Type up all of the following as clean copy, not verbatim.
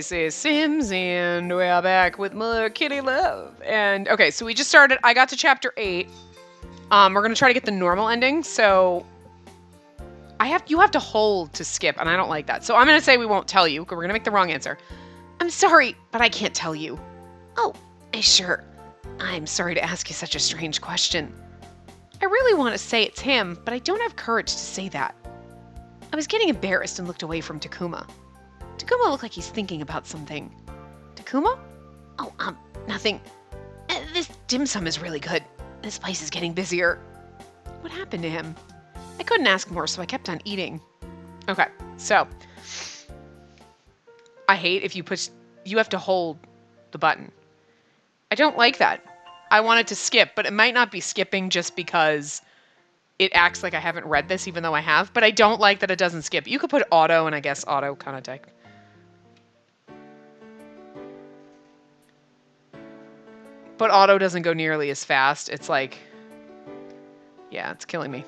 This is Sims, and we're back with more kitty love. And okay, so we just started. I got to chapter 8. We're gonna try to get the normal ending. So you have to hold to skip, and I don't like that. So I'm gonna say we won't tell you, because we're gonna make the wrong answer. I'm sorry, but I can't tell you. Oh, sure. I'm sorry to ask you such a strange question. I really want to say it's him, but I don't have courage to say that. I was getting embarrassed and looked away from Takuma. Takuma looked like he's thinking about something. Takuma? Oh, nothing. This dim sum is really good. This place is getting busier. What happened to him? I couldn't ask more, so I kept on eating. Okay, so. I hate if you have to hold the button. I don't like that. I wanted to skip, but it might not be skipping just because it acts like I haven't read this, even though I have. But I don't like that it doesn't skip. You could put auto, and I guess auto kind of take. But auto doesn't go nearly as fast. It's like, yeah, it's killing me.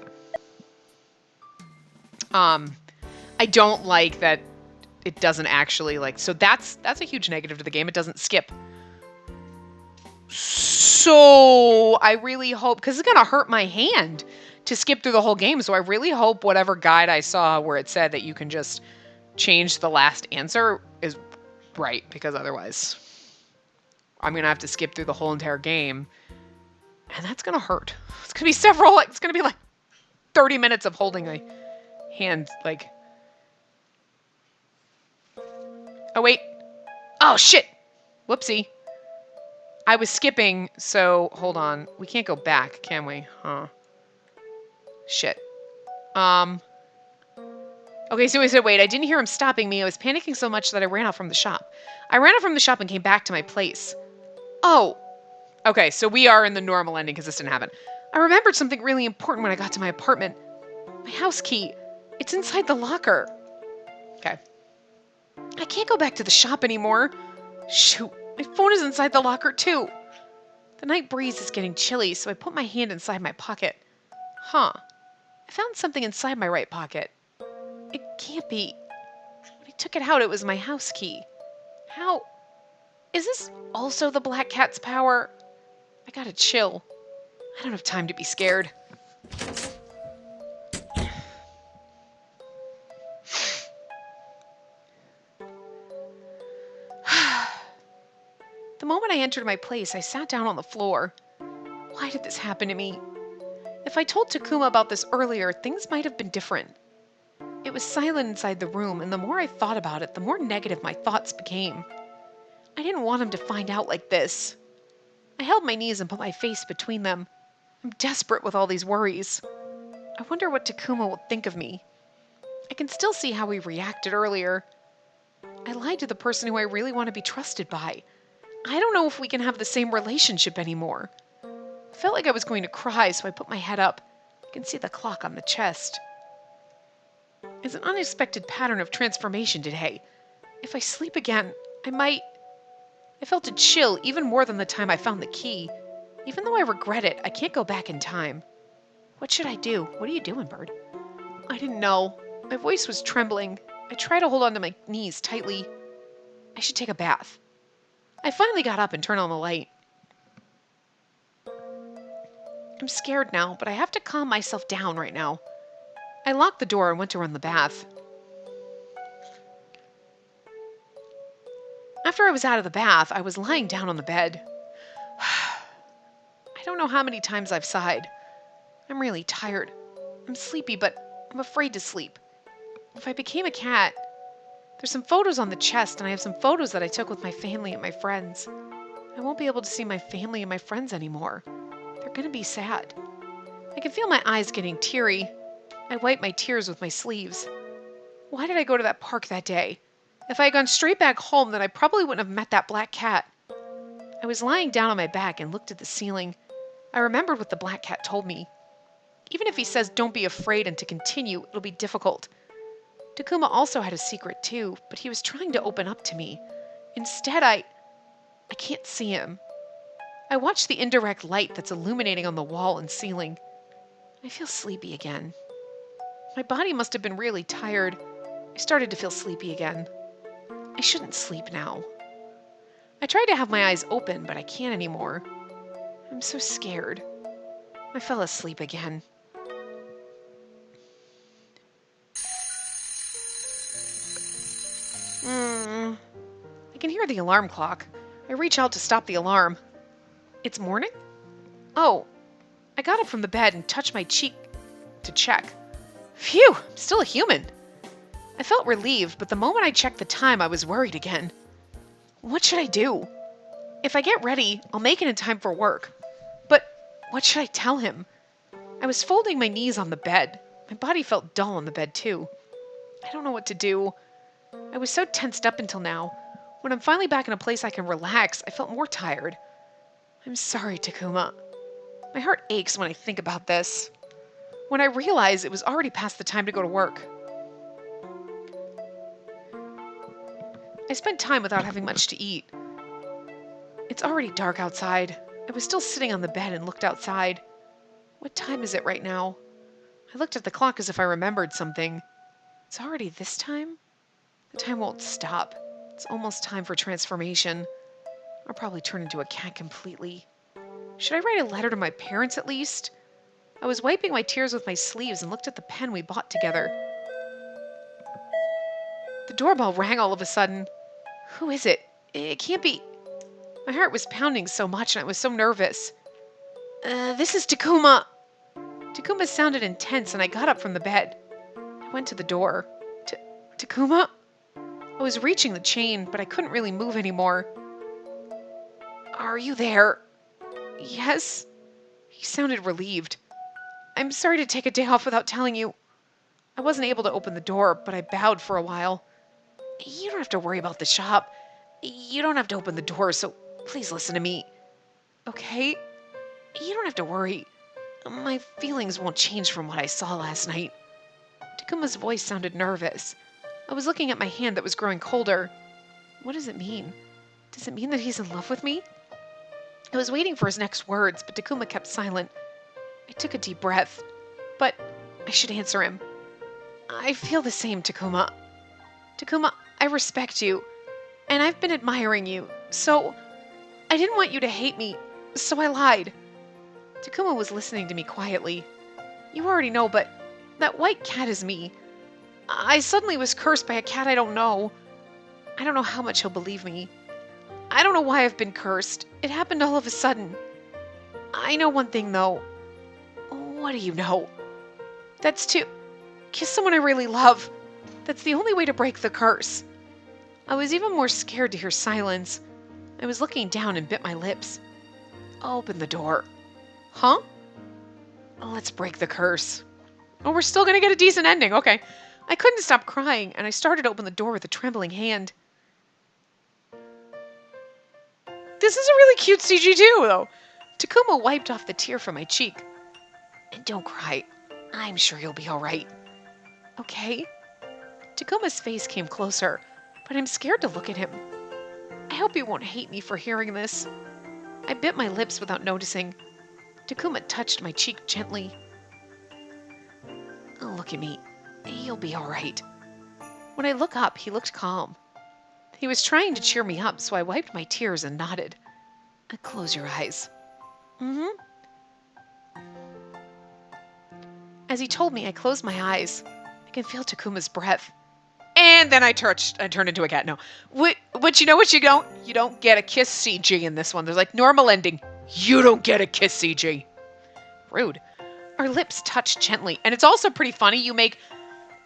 I don't like that it doesn't actually so that's a huge negative to the game. It doesn't skip. So I really hope, because it's gonna hurt my hand to skip through the whole game. So I really hope whatever guide I saw where it said that you can just change the last answer is right, because otherwise I'm gonna have to skip through the whole entire game, and that's gonna hurt. It's gonna be it's gonna be like 30 minutes of holding a hand, oh wait. Oh shit. Whoopsie. I was skipping, so hold on. We can't go back, can we? Huh. Shit. Okay, so he said, wait, I didn't hear him stopping me. I was panicking so much that I ran out from the shop. I ran out from the shop and came back to my place. Oh. Okay, so we are in the normal ending because this didn't happen. I remembered something really important when I got to my apartment. My house key. It's inside the locker. Okay. I can't go back to the shop anymore. Shoot, my phone is inside the locker too. The night breeze is getting chilly, so I put my hand inside my pocket. Huh. I found something inside my right pocket. It can't be. When I took it out, it was my house key. How? Is this also the black cat's power? I got a chill. I don't have time to be scared. The moment I entered my place, I sat down on the floor. Why did this happen to me? If I told Takuma about this earlier, things might have been different. It was silent inside the room, and the more I thought about it, the more negative my thoughts became. I didn't want him to find out like this. I held my knees and put my face between them. I'm desperate with all these worries. I wonder what Takuma will think of me. I can still see how he reacted earlier. I lied to the person who I really want to be trusted by. I don't know if we can have the same relationship anymore. I felt like I was going to cry, so I put my head up. I can see the clock on the chest. It's an unexpected pattern of transformation today. If I sleep again, I might... I felt a chill even more than the time I found the key. Even though I regret it, I can't go back in time. What should I do? What are you doing, Bird? I didn't know. My voice was trembling. I tried to hold onto my knees tightly. I should take a bath. I finally got up and turned on the light. I'm scared now, but I have to calm myself down right now. I locked the door and went to run the bath. After I was out of the bath, I was lying down on the bed. I don't know how many times I've sighed. I'm really tired. I'm sleepy, but I'm afraid to sleep. If I became a cat... There's some photos on the chest, and I have some photos that I took with my family and my friends. I won't be able to see my family and my friends anymore. They're gonna be sad. I can feel my eyes getting teary. I wipe my tears with my sleeves. Why did I go to that park that day? If I had gone straight back home, then I probably wouldn't have met that black cat. I was lying down on my back and looked at the ceiling. I remembered what the black cat told me. Even if he says don't be afraid and to continue, it'll be difficult. Takuma also had a secret too, but he was trying to open up to me. Instead, I can't see him. I watch the indirect light that's illuminating on the wall and ceiling. I feel sleepy again. My body must have been really tired. I started to feel sleepy again. I shouldn't sleep now. I tried to have my eyes open, but I can't anymore. I'm so scared. I fell asleep again. I can hear the alarm clock. I reach out to stop the alarm. It's morning? Oh, I got up from the bed and touched my cheek to check. Phew, I'm still a human. I felt relieved, but the moment I checked the time, I was worried again. What should I do? If I get ready, I'll make it in time for work. But what should I tell him? I was folding my knees on the bed. My body felt dull on the bed, too. I don't know what to do. I was so tensed up until now. When I'm finally back in a place I can relax, I felt more tired. I'm sorry, Takuma. My heart aches when I think about this. When I realize it was already past the time to go to work. I spent time without having much to eat. It's already dark outside. I was still sitting on the bed and looked outside. What time is it right now? I looked at the clock as if I remembered something. It's already this time? The time won't stop. It's almost time for transformation. I'll probably turn into a cat completely. Should I write a letter to my parents at least? I was wiping my tears with my sleeves and looked at the pen we bought together. The doorbell rang all of a sudden. Who is it? It can't be. My heart was pounding so much and I was so nervous. This is Takuma. Takuma sounded intense and I got up from the bed. I went to the door. Takuma? I was reaching the chain, but I couldn't really move anymore. Are you there? Yes? He sounded relieved. I'm sorry to take a day off without telling you. I wasn't able to open the door, but I bowed for a while. You don't have to worry about the shop. You don't have to open the door, so please listen to me. Okay? You don't have to worry. My feelings won't change from what I saw last night. Takuma's voice sounded nervous. I was looking at my hand that was growing colder. What does it mean? Does it mean that he's in love with me? I was waiting for his next words, but Takuma kept silent. I took a deep breath. But I should answer him. I feel the same, Takuma. Takuma, I respect you, and I've been admiring you, so I didn't want you to hate me, so I lied. Takuma was listening to me quietly. You already know, but that white cat is me. I suddenly was cursed by a cat I don't know. I don't know how much he'll believe me. I don't know why I've been cursed. It happened all of a sudden. I know one thing, though. What do you know? That's to kiss someone I really love. That's the only way to break the curse. I was even more scared to hear silence. I was looking down and bit my lips. Open the door. Huh? Let's break the curse. Oh, we're still gonna get a decent ending. Okay. I couldn't stop crying, and I started to open the door with a trembling hand. This is a really cute CG too, though. Takuma wiped off the tear from my cheek. And don't cry. I'm sure you'll be all right. Okay? Takuma's face came closer, but I'm scared to look at him. I hope he won't hate me for hearing this. I bit my lips without noticing. Takuma touched my cheek gently. Oh, look at me. You'll be all right. When I look up, he looked calm. He was trying to cheer me up, so I wiped my tears and nodded. Close your eyes. Mm-hmm. As he told me, I closed my eyes. I can feel Takuma's breath. And then I turned into a cat. No. But you know what you don't? You don't get a kiss CG in this one. There's like normal ending. You don't get a kiss CG. Rude. Our lips touch gently. And it's also pretty funny.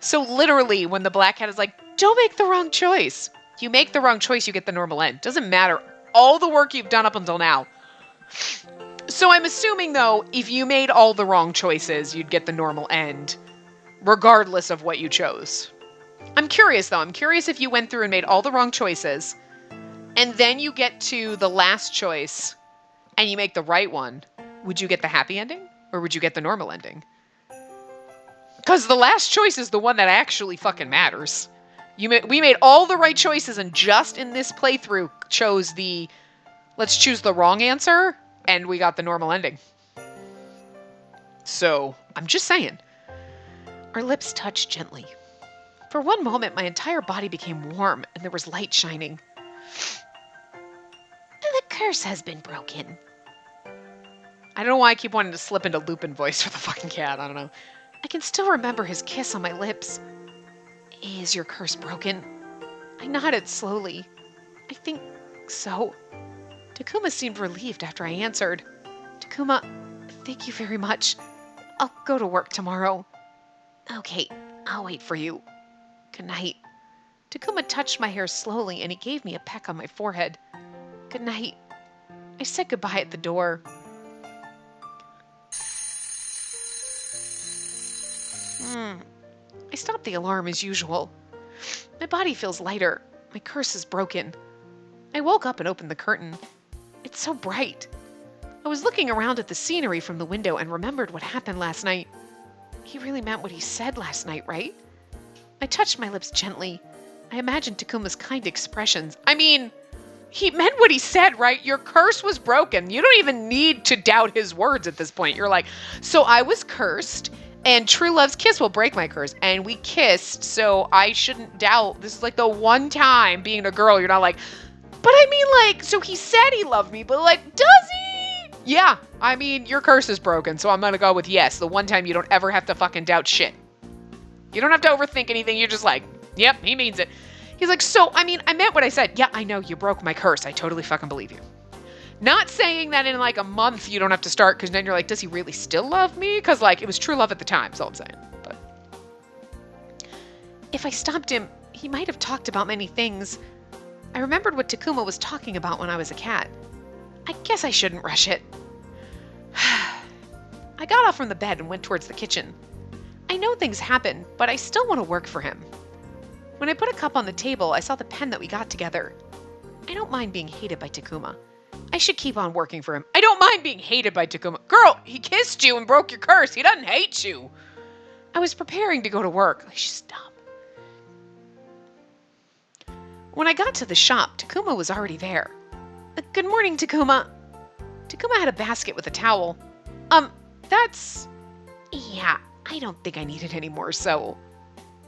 So literally when the black cat is like, don't make the wrong choice. You make the wrong choice, you get the normal end. Doesn't matter. All the work you've done up until now. So I'm assuming, though, if you made all the wrong choices, you'd get the normal end, regardless of what you chose. I'm curious, though. I'm curious if you went through and made all the wrong choices, and then you get to the last choice, and you make the right one. Would you get the happy ending, or would you get the normal ending? Because the last choice is the one that actually fucking matters. We made all the right choices, and just in this playthrough chose let's choose the wrong answer, and we got the normal ending. So, I'm just saying. Our lips touched gently. For one moment, my entire body became warm and there was light shining. The curse has been broken. I don't know why I keep wanting to slip into Lupin voice for the fucking cat. I don't know. I can still remember his kiss on my lips. Is your curse broken? I nodded slowly. I think so. Takuma seemed relieved after I answered. Takuma, thank you very much. I'll go to work tomorrow. Okay, I'll wait for you. Good night. Takuma touched my hair slowly and he gave me a peck on my forehead. Good night. I said goodbye at the door. I stopped the alarm as usual. My body feels lighter. My curse is broken. I woke up and opened the curtain. It's so bright. I was looking around at the scenery from the window and remembered what happened last night. He really meant what he said last night, right? I touched my lips gently. I imagined Takuma's kind expressions. I mean, he meant what he said, right? Your curse was broken. You don't even need to doubt his words at this point. You're like, so I was cursed, and true love's kiss will break my curse. And we kissed, so I shouldn't doubt. This is like the one time being a girl, you're not like, but I mean, like, so he said he loved me, but like, does he? Yeah, I mean, your curse is broken, so I'm gonna go with yes. The one time you don't ever have to fucking doubt shit. You don't have to overthink anything. You're just like, yep, he means it. He's like, so, I mean, I meant what I said. Yeah, I know, you broke my curse. I totally fucking believe you. Not saying that in like a month you don't have to start, because then you're like, does he really still love me? Because like, it was true love at the time, is all I'm saying. But if I stopped him, he might have talked about many things. I remembered what Takuma was talking about when I was a cat. I guess I shouldn't rush it. I got off from the bed and went towards the kitchen. I know things happen, but I still want to work for him. When I put a cup on the table, I saw the pen that we got together. I don't mind being hated by Takuma. I should keep on working for him. I don't mind being hated by Takuma. Girl, he kissed you and broke your curse. He doesn't hate you. I was preparing to go to work. I should stop. When I got to the shop, Takuma was already there. Good morning, Takuma. Takuma had a basket with a towel. Yeah, I don't think I need it anymore, so...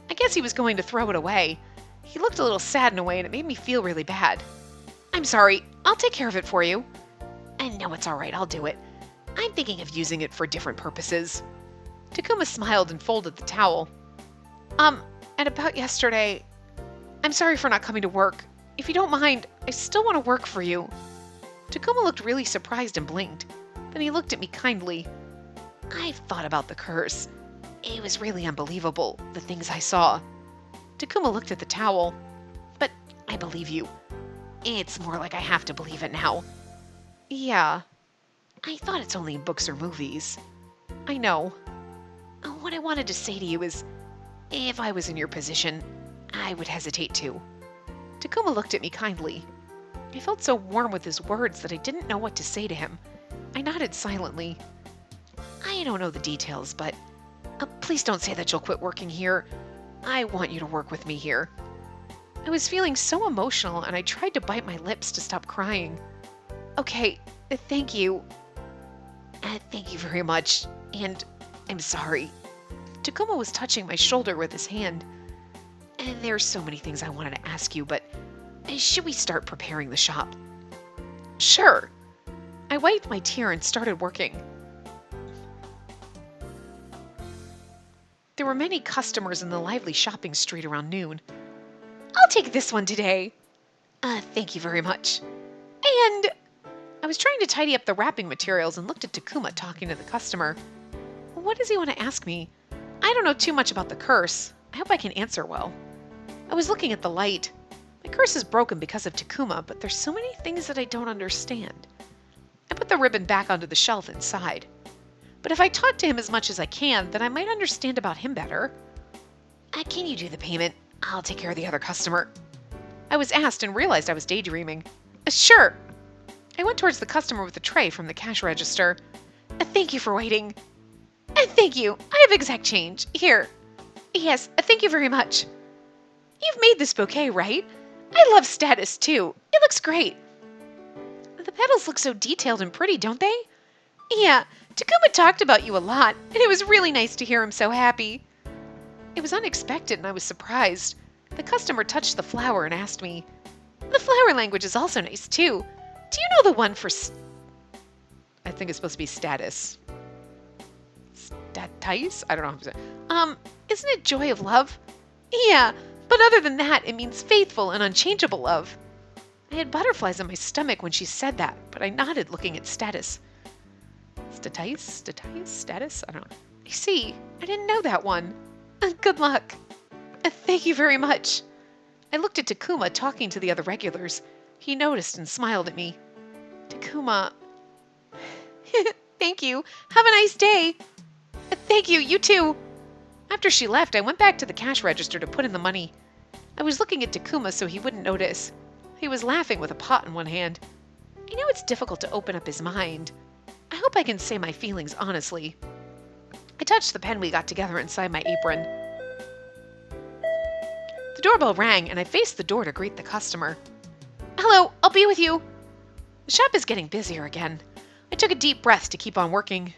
I guess he was going to throw it away. He looked a little sad in a way, and it made me feel really bad. I'm sorry. I'll take care of it for you. I know it's all right. I'll do it. I'm thinking of using it for different purposes. Takuma smiled and folded the towel. And about yesterday, I'm sorry for not coming to work. If you don't mind, I still want to work for you. Takuma looked really surprised and blinked. Then he looked at me kindly. I've thought about the curse. It was really unbelievable, the things I saw. Takuma looked at the towel. But I believe you. It's more like I have to believe it now. Yeah. I thought it's only in books or movies. I know. What I wanted to say to you is, if I was in your position, I would hesitate too. Takuma looked at me kindly. I felt so warm with his words that I didn't know what to say to him. I nodded silently. I don't know the details, but please don't say that you'll quit working here. I want you to work with me here. I was feeling so emotional, and I tried to bite my lips to stop crying. Okay, thank you. Thank you very much, and I'm sorry. Takuma was touching my shoulder with his hand. And there's so many things I wanted to ask you, but should we start preparing the shop? Sure. I wiped my tear and started working. There were many customers in the lively shopping street around noon. I'll take this one today. Thank you very much. And I was trying to tidy up the wrapping materials and looked at Takuma talking to the customer. What does he want to ask me? I don't know too much about the curse. I hope I can answer well. I was looking at the light. My curse is broken because of Takuma, but there's so many things that I don't understand. I put the ribbon back onto the shelf inside. But if I talk to him as much as I can, then I might understand about him better. Can you do the payment? I'll take care of the other customer. I was asked and realized I was daydreaming. Sure. I went towards the customer with the tray from the cash register. Thank you for waiting. Thank you. I have exact change. Here. Yes, thank you very much. You've made this bouquet, right? I love status, too. It looks great. The petals look so detailed and pretty, don't they? Yeah, Takuma talked about you a lot, and it was really nice to hear him so happy. It was unexpected and I was surprised. The customer touched the flower and asked me, "The flower language is also nice too. Do you know the one for I think it's supposed to be status. Statis? I don't know how to say it. Isn't it joy of love? Yeah, but other than that, it means faithful and unchangeable love." I had butterflies in my stomach when she said that, but I nodded looking at status. Status? I don't know. I see. I didn't know that one. Good luck. Thank you very much. I looked at Takuma talking to the other regulars. He noticed and smiled at me. Takuma. Thank you. Have a nice day. Thank you. You too. After she left, I went back to the cash register to put in the money. I was looking at Takuma so he wouldn't notice. He was laughing with a pot in one hand. I know it's difficult to open up his mind. I hope I can say my feelings honestly. I touched the pen we got together inside my apron. The doorbell rang and I faced the door to greet the customer. "Hello, I'll be with you." The shop is getting busier again. I took a deep breath to keep on working.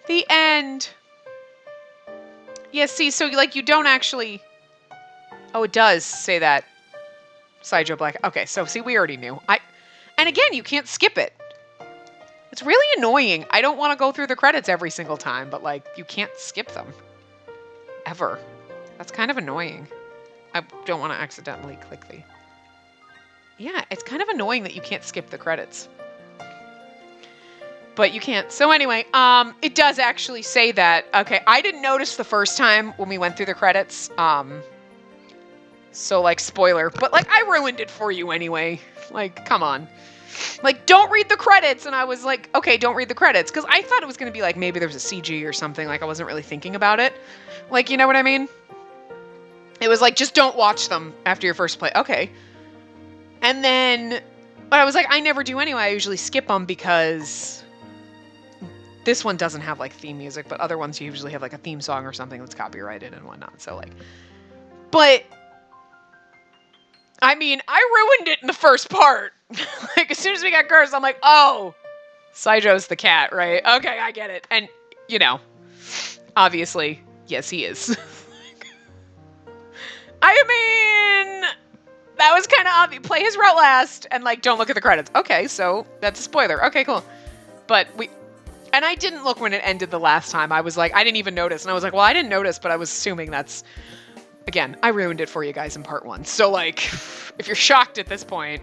The end. Yeah, see, so you don't actually... Oh, it does say that. Sideshow Black. Okay, so see, we already knew. And again, you can't skip it. It's really annoying. I don't want to go through the credits every single time, but you can't skip them. Ever. That's kind of annoying. I don't want to accidentally click the... Yeah, it's kind of annoying that you can't skip the credits. But you can't. So anyway, it does actually say that. Okay, I didn't notice the first time when we went through the credits. So spoiler, but I ruined it for you anyway. Come on. Don't read the credits. And I was like, okay, don't read the credits. Because I thought it was going to be maybe there was a CG or something. I wasn't really thinking about it. You know what I mean? It was just don't watch them after your first play. Okay. And then, but I was like, I never do anyway. I usually skip them because this one doesn't have theme music, but other ones usually have a theme song or something that's copyrighted and whatnot. So but I mean, I ruined it in the first part. As soon as we got cursed, I'm like, oh, Sidesho's the cat, right? Okay, I get it. And, obviously, yes, he is. I mean, that was kind of obvious. Play his route last and, don't look at the credits. Okay, so that's a spoiler. Okay, cool. But and I didn't look when it ended the last time. I was I didn't even notice. And I was like, well, I didn't notice, but I was assuming that's... Again, I ruined it for you guys in part 1. So, if you're shocked at this point...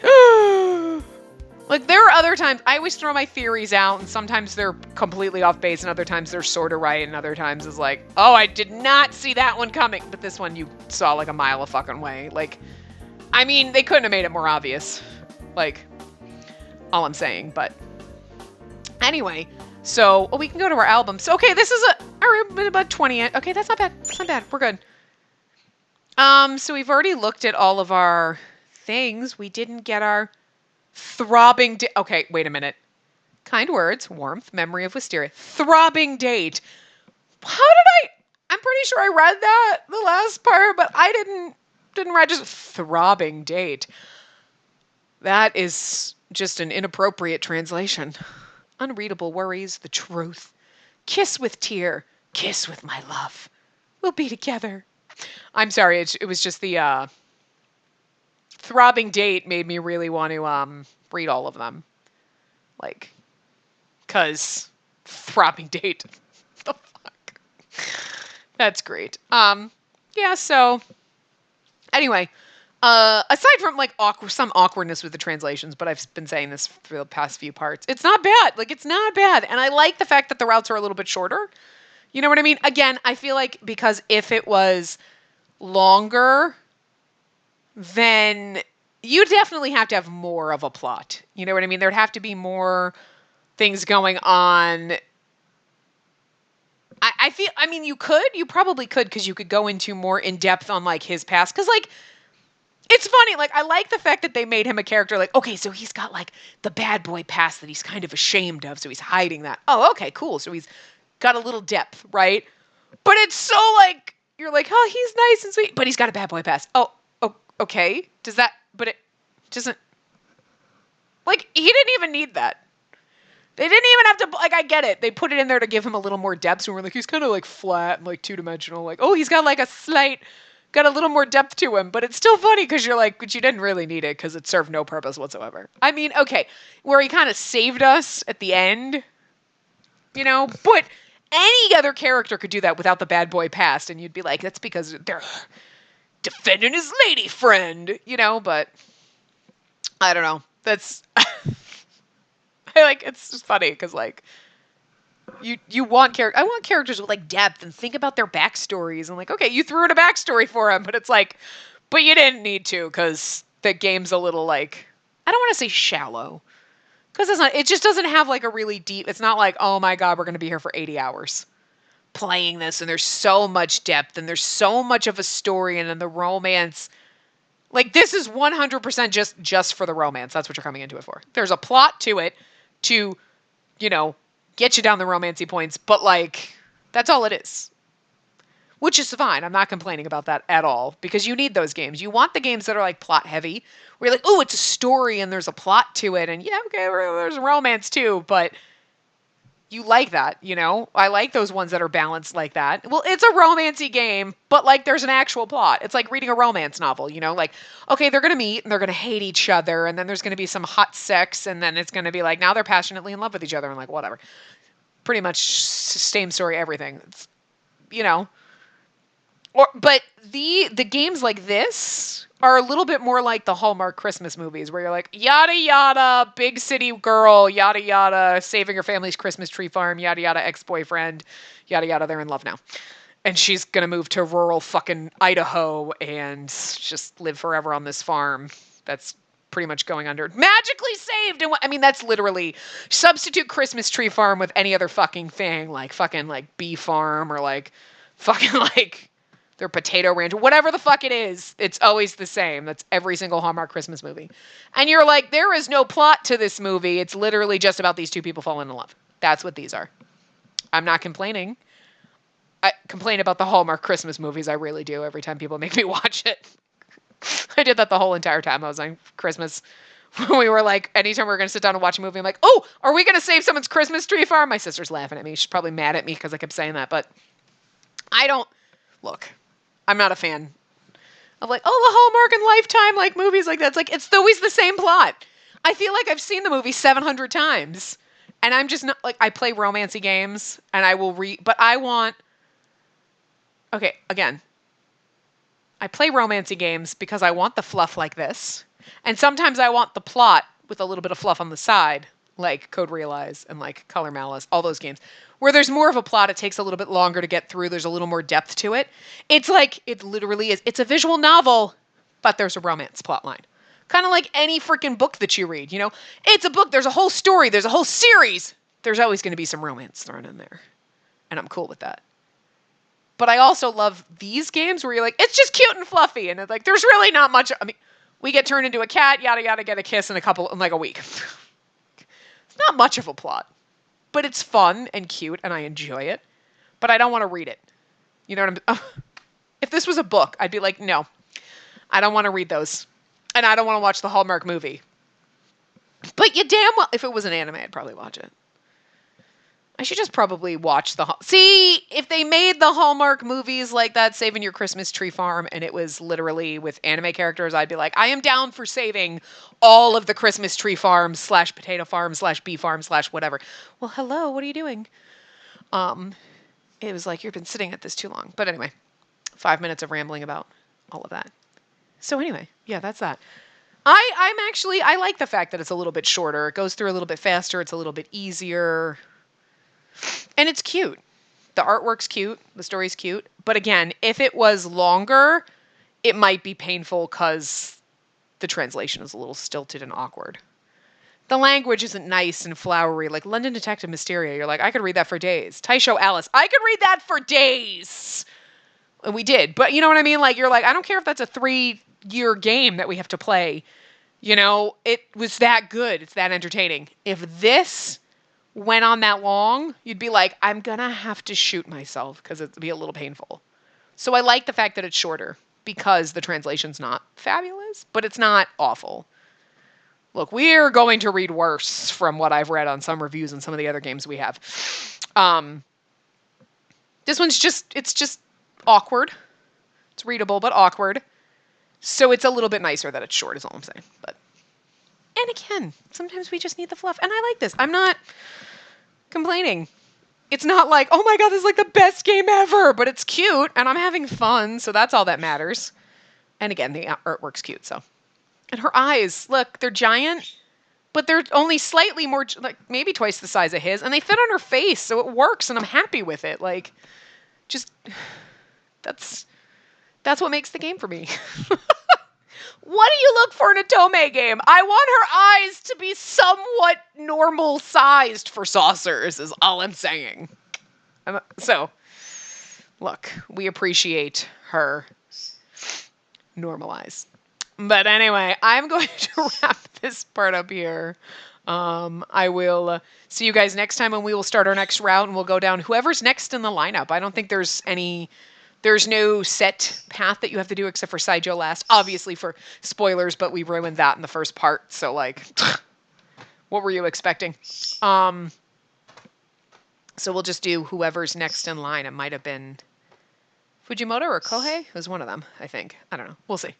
there are other times... I always throw my theories out, and sometimes they're completely off base, and other times they're sort of right, and other times it's oh, I did not see that one coming. But this one you saw, a mile a fucking way. I mean, they couldn't have made it more obvious. All I'm saying, but... Anyway, so... Well, we can go to our album. So, okay, this is about 20... Okay, that's not bad. That's not bad. We're good. So we've already looked at all of our things. We didn't get our throbbing... Okay, wait a minute. Kind words, warmth, memory of wisteria. Throbbing date. How did I'm pretty sure I read that the last part, but I didn't register. Throbbing date. That is just an inappropriate translation. Unreadable worries, the truth. Kiss with tear. Kiss with my love. We'll be together. I'm sorry, it was just the throbbing date made me really want to read all of them. 'Cause throbbing date. The fuck? That's great. Yeah, so anyway, aside from some awkwardness with the translations, but I've been saying this for the past few parts, it's not bad. It's not bad. And I like the fact that the routes are a little bit shorter. You know what I mean? Again, I feel because if it was longer, then you definitely have to have more of a plot. You know what I mean? There'd have to be more things going on. I mean, you probably could, because you could go into more in depth on his past. Because it's funny. I like the fact that they made him a character. Okay, so he's got the bad boy past that he's kind of ashamed of. So he's hiding that. Oh, okay, cool. So he's got a little depth, right? But it's so you're oh, he's nice and sweet, but he's got a bad boy past. Oh, okay. But it doesn't, he didn't even need that. They didn't even have to, like, I get it. They put it in there to give him a little more depth. So we're like, he's kind of like flat and like two-dimensional. Like, oh, he's got like got a little more depth to him. But it's still funny because you're like, but you didn't really need it because it served no purpose whatsoever. I mean, okay, where he kind of saved us at the end, but any other character could do that without the bad boy past. And you'd be like, that's because they're defending his lady friend, but I don't know. That's... it's just funny because like you want I want characters with like depth and think about their backstories and like, okay, you threw in a backstory for him, but it's like, but you didn't need to because the game's a little like, I don't want to say shallow because it just doesn't have like a really deep, it's not like, oh my God, we're going to be here for 80 hours playing this and there's so much depth and there's so much of a story and then the romance. Like, this is 100% just for the romance. That's what you're coming into it for. There's a plot to it to, get you down the romancy points, but, like, that's all it is. Which is fine. I'm not complaining about that at all, because you need those games. You want the games that are, like, plot-heavy, where you're like, oh, it's a story and there's a plot to it, and yeah, okay, there's romance too, but... You like that, I like those ones that are balanced like that. Well, it's a romancy game, but like there's an actual plot. It's like reading a romance novel, like, okay, they're going to meet and they're going to hate each other and then there's going to be some hot sex and then it's going to be like now they're passionately in love with each other and like whatever. Pretty much same story everything. It's, but the games like this are a little bit more like the Hallmark Christmas movies where you're like, yada, yada, big city girl, yada, yada, saving her family's Christmas tree farm, yada, yada, ex-boyfriend, yada, yada, they're in love now. And she's going to move to rural fucking Idaho and just live forever on this farm that's pretty much going under. Magically saved! And that's literally substitute Christmas tree farm with any other fucking thing, like fucking like bee farm or like fucking like... their potato ranch, whatever the fuck it is, it's always the same. That's every single Hallmark Christmas movie. And you're like, there is no plot to this movie. It's literally just about these two people falling in love. That's what these are. I'm not complaining. I complain about the Hallmark Christmas movies. I really do every time people make me watch it. I did that the whole entire time I was on Christmas. When we were like, anytime we were going to sit down and watch a movie, I'm like, oh, are we going to save someone's Christmas tree farm? My sister's laughing at me. She's probably mad at me because I kept saying that. But I don't... Look... I'm not a fan of like, oh, the Hallmark and Lifetime, like movies like that. It's like, it's always the same plot. I feel like I've seen the movie 700 times and I'm just not like, I play romancy games and I will but I want, okay, again, I play romancy games because I want the fluff like this. And sometimes I want the plot with a little bit of fluff on the side, like Code Realize and like Color Malice, all those games. Where there's more of a plot, it takes a little bit longer to get through. There's a little more depth to it. It's like, it literally is. It's a visual novel, but there's a romance plot line. Kind of like any freaking book that you read, It's a book, there's a whole story, there's a whole series. There's always going to be some romance thrown in there. And I'm cool with that. But I also love these games where you're like, it's just cute and fluffy. And it's like, there's really not much. I mean, we get turned into a cat, yada, yada, get a kiss in like a week. It's not much of a plot. But it's fun and cute, and I enjoy it. But I don't want to read it. You know what I'm... If this was a book, I'd be like, no. I don't want to read those. And I don't want to watch the Hallmark movie. But you damn well... If it was an anime, I'd probably watch it. I should just probably watch the... See, if they made the Hallmark movies like that, Saving Your Christmas Tree Farm, and it was literally with anime characters, I'd be like, I am down for saving all of the Christmas tree farms / potato farms / bee farms / whatever. Well, hello, what are you doing? It was like, you've been sitting at this too long. But anyway, 5 minutes of rambling about all of that. So anyway, yeah, that's that. I like the fact that it's a little bit shorter. It goes through a little bit faster. It's a little bit easier. And it's cute. The artwork's cute. The story's cute. But again, if it was longer, it might be painful because the translation is a little stilted and awkward. The language isn't nice and flowery. Like London Detective Mysteria, you're like, I could read that for days. Taisho Alice, I could read that for days. And we did. But you know what I mean? Like, you're like, I don't care if that's a 3-year game that we have to play. It was that good. It's that entertaining. If this went on that long, you'd be like, I'm gonna have to shoot myself because it'd be a little painful. So I like the fact that it's shorter because the translation's not fabulous, but it's not awful. Look, we're going to read worse from what I've read on some reviews and some of the other games we have. This one's it's just awkward. It's readable, but awkward. So it's a little bit nicer that it's short, is all I'm saying. And again, sometimes we just need the fluff. And I like this. I'm not complaining. It's not like, oh my god, this is like the best game ever, but it's cute and I'm having fun, so that's all that matters. And again, the artwork's cute, so. And her eyes, look, they're giant, but they're only slightly more, like maybe twice the size of his, and they fit on her face, so it works, and I'm happy with it. Like, just, that's what makes the game for me. What do you look for in a Tomei game? I want her eyes to be somewhat normal sized for saucers, is all I'm saying. So, look, we appreciate her normalize. But anyway, I'm going to wrap this part up here. I will see you guys next time, and we will start our next route, and we'll go down whoever's next in the lineup. I don't think there's no set path that you have to do except for Saijo last, obviously for spoilers, but we ruined that in the first part. So like, what were you expecting? So we'll just do whoever's next in line. It might have been Fujimoto or Kohei. It was one of them, I think. I don't know. We'll see.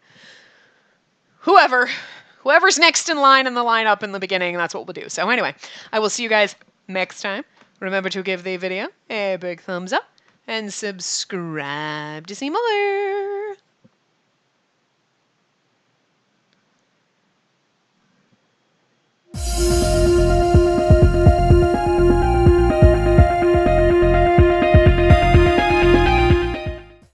Whoever's next in line in the lineup in the beginning, that's what we'll do. So anyway, I will see you guys next time. Remember to give the video a big thumbs up and subscribe to see more.